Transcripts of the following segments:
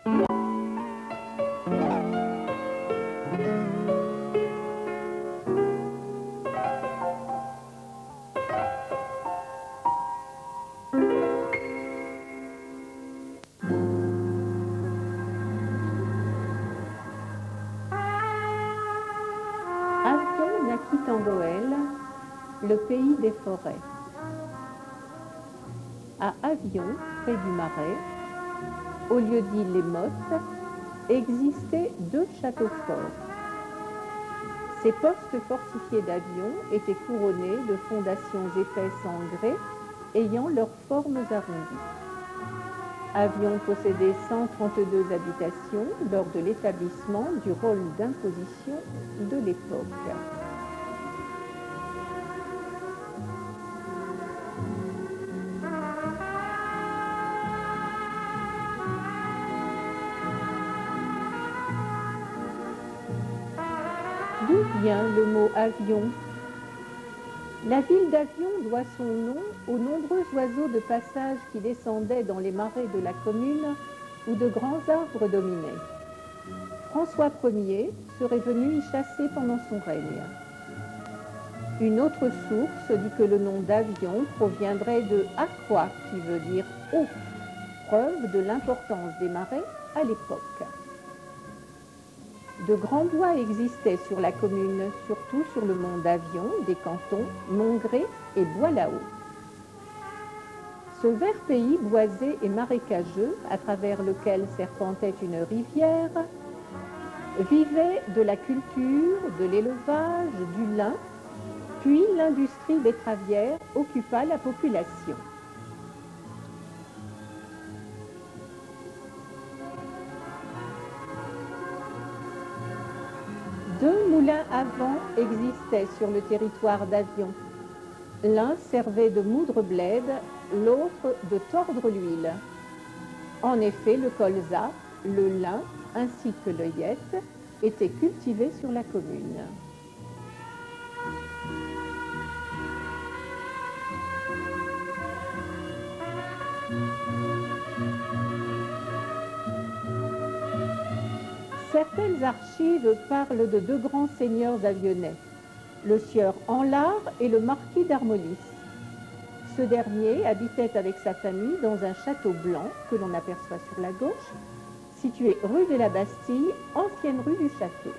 Avion naquit en Goële, le pays des forêts. À Avion, près du Marais, au lieu dit les Mottes, existaient deux châteaux forts. Ces postes fortifiés d'Avion étaient couronnés de fondations épaisses en grès ayant leurs formes arrondies. Avion possédait 132 habitations lors de l'établissement du rôle d'imposition de l'époque. D'où vient le mot avion? La ville d'Avion doit son nom aux nombreux oiseaux de passage qui descendaient dans les marais de la commune où de grands arbres dominaient. François Ier serait venu y chasser pendant son règne. Une autre source dit que le nom d'Avion proviendrait de aqua, qui veut dire eau, preuve de l'importance des marais à l'époque. De grands bois existaient sur la commune, surtout sur le mont d'Avion, des cantons Montgré et Bois-la-Haut. Ce vert pays boisé et marécageux, à travers lequel serpentait une rivière, vivait de la culture, de l'élevage, du lin, puis l'industrie betteravière occupa la population. Deux moulins à vent existaient sur le territoire d'Avion. L'un servait de moudre bled, l'autre de tordre l'huile. En effet, le colza, le lin ainsi que l'œillette étaient cultivés sur la commune. Certaines archives parlent de deux grands seigneurs avionnais, le sieur Anlard et le marquis d'Armolis. Ce dernier habitait avec sa famille dans un château blanc que l'on aperçoit sur la gauche, situé rue de la Bastille, ancienne rue du château.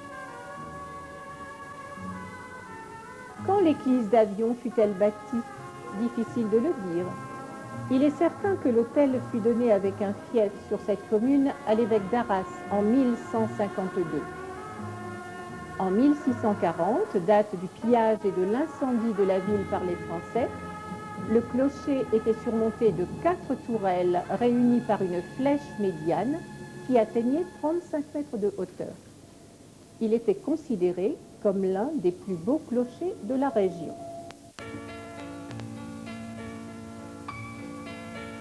Quand l'église d'Avion fut-elle bâtie? Difficile de le dire. Il est certain que l'hôtel fut donné avec un fief sur cette commune à l'évêque d'Arras en 1152. En 1640, date du pillage et de l'incendie de la ville par les Français, le clocher était surmonté de 4 tourelles réunies par une flèche médiane qui atteignait 35 mètres de hauteur. Il était considéré comme l'un des plus beaux clochers de la région.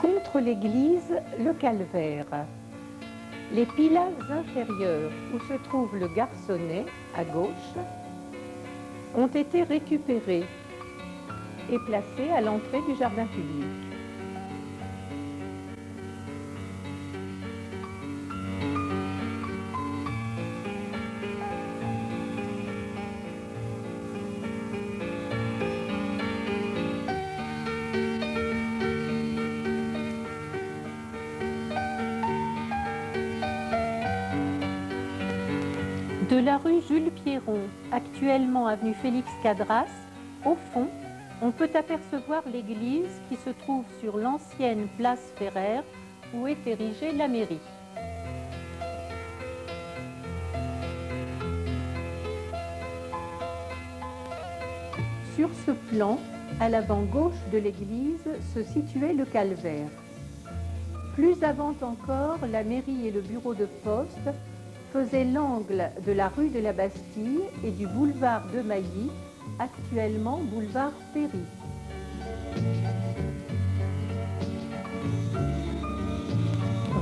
Contre l'église, le calvaire. Les pilastres inférieurs où se trouve le garçonnet, à gauche, ont été récupérés et placés à l'entrée du jardin public. De la rue Jules Pierron, actuellement avenue Félix Cadras, au fond, on peut apercevoir l'église qui se trouve sur l'ancienne place Ferrer où est érigée la mairie. Sur ce plan, à l'avant-gauche de l'église, se situait le calvaire. Plus avant encore, la mairie et le bureau de poste faisaient l'angle de la rue de la Bastille et du boulevard de Mailly, actuellement boulevard Péry.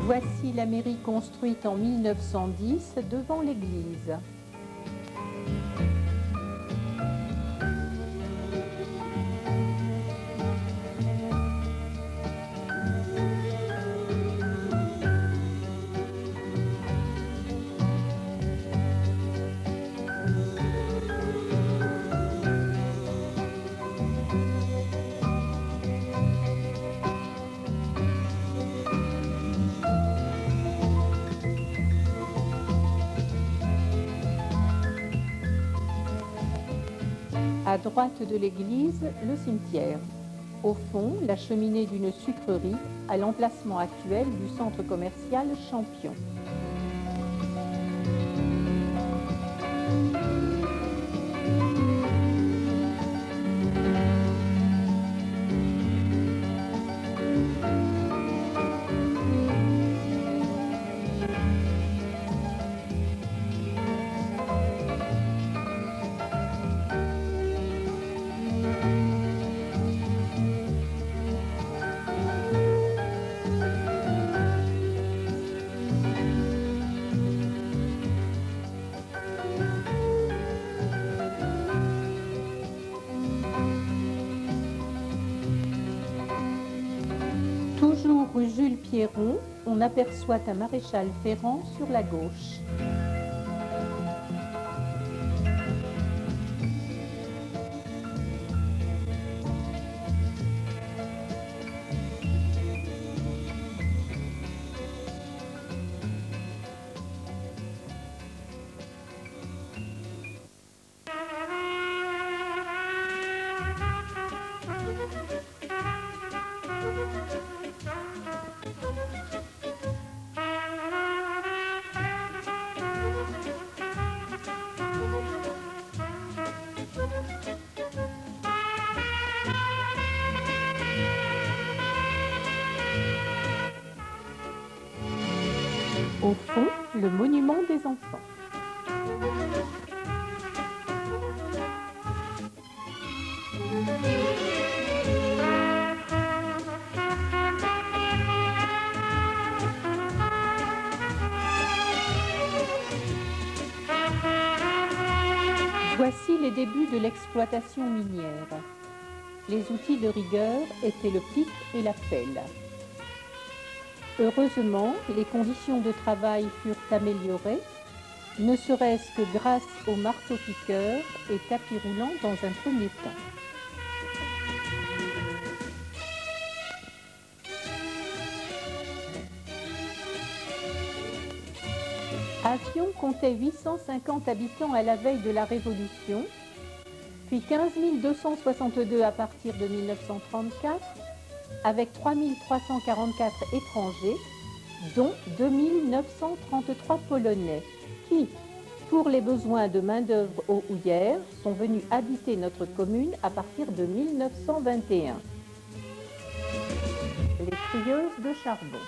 Voici la mairie construite en 1910 devant l'église. À droite de l'église, le cimetière. Au fond, la cheminée d'une sucrerie à l'emplacement actuel du centre commercial Champion. Toujours rue Jules Pierron, on aperçoit un maréchal Ferrand sur la gauche. Au fond, le monument des enfants. Voici les débuts de l'exploitation minière. Les outils de rigueur étaient le pic et la pelle. Heureusement, les conditions de travail furent améliorées, ne serait-ce que grâce aux marteaux-piqueurs et tapis roulants dans un premier temps. Avion comptait 850 habitants à la veille de la Révolution, puis 15 262 à partir de 1934, avec 3 344 étrangers, dont 2 933 Polonais, qui, pour les besoins de main-d'œuvre aux houillères, sont venus habiter notre commune à partir de 1921. Les trieuses de charbon.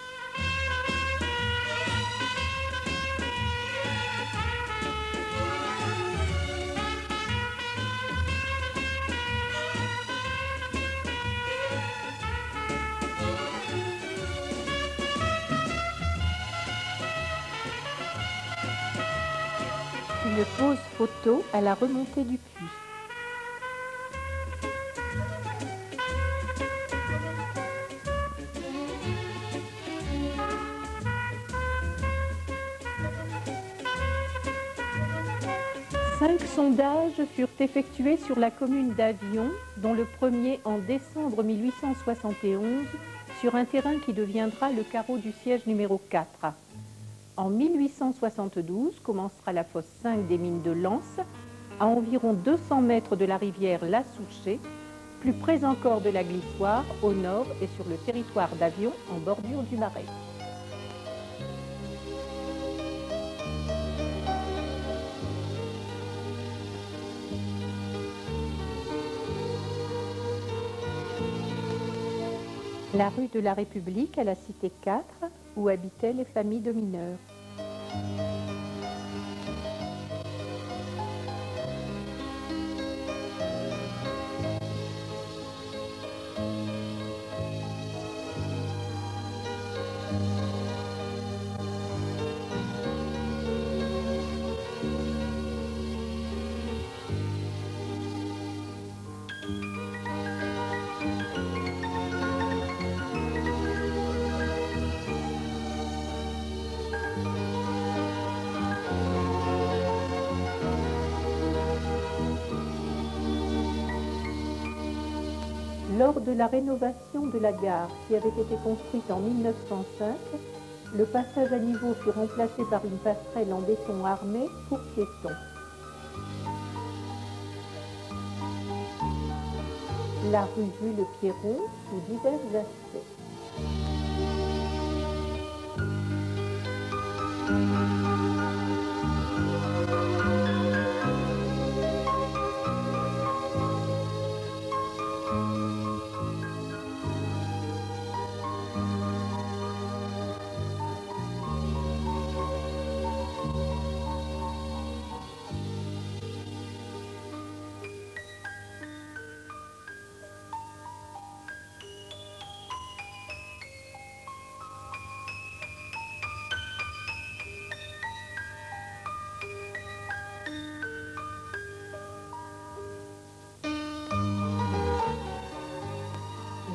Une pause photo à la remontée du puits. Cinq sondages furent effectués sur la commune d'Avion, dont le premier en décembre 1871, sur un terrain qui deviendra le carreau du siège numéro 4. En 1872 commencera la fosse 5 des mines de Lens, à environ 200 mètres de la rivière La Souchet, plus près encore de la Glissoire, au nord et sur le territoire d'Avion, en bordure du Marais. La rue de la République à la cité 4, où habitaient les familles de mineurs. Lors de la rénovation de la gare qui avait été construite en 1905, le passage à niveau fut remplacé par une passerelle en béton armé pour piétons. la rue Jules Pierron sous divers aspects.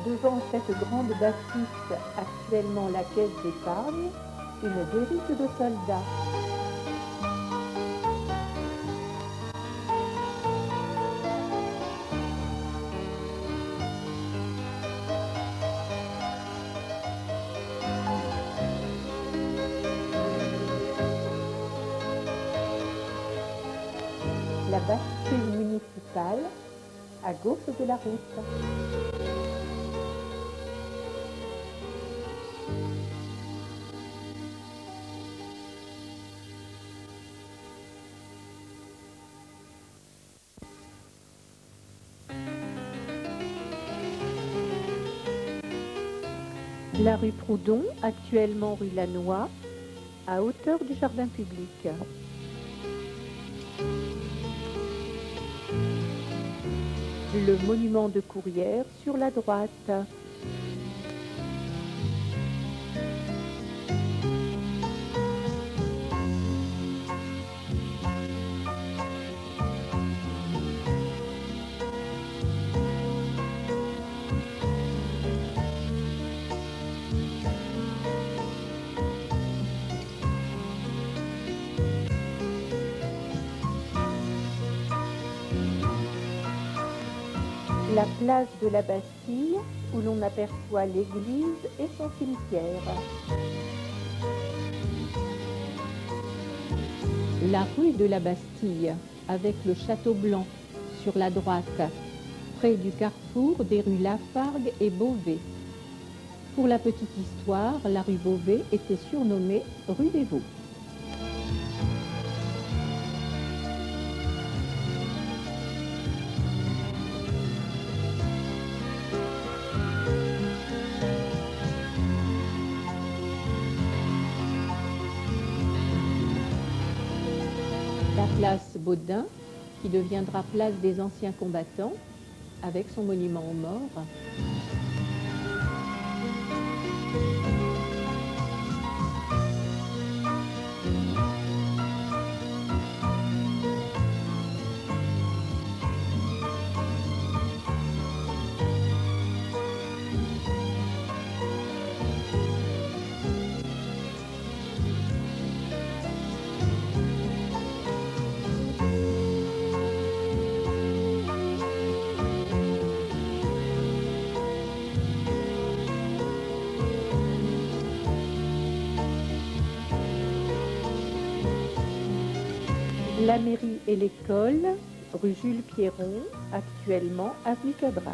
Devant cette grande bâtisse, actuellement la caisse d'épargne, une guérite de soldats. La bascule municipale, à gauche de la route. La rue Proudhon, actuellement rue Lannoy, à hauteur du jardin public. Le monument de Courrières sur la droite. La place de la Bastille, où l'on aperçoit l'église et son cimetière. La rue de la Bastille, avec le Château Blanc, sur la droite, près du carrefour des rues Lafargue et Beauvais. Pour la petite histoire, la rue Beauvais était surnommée rue des Vaux. La place Baudin, qui deviendra place des anciens combattants, avec son monument aux morts. La mairie et l'école, rue Jules Pierron, actuellement avenue Cabras.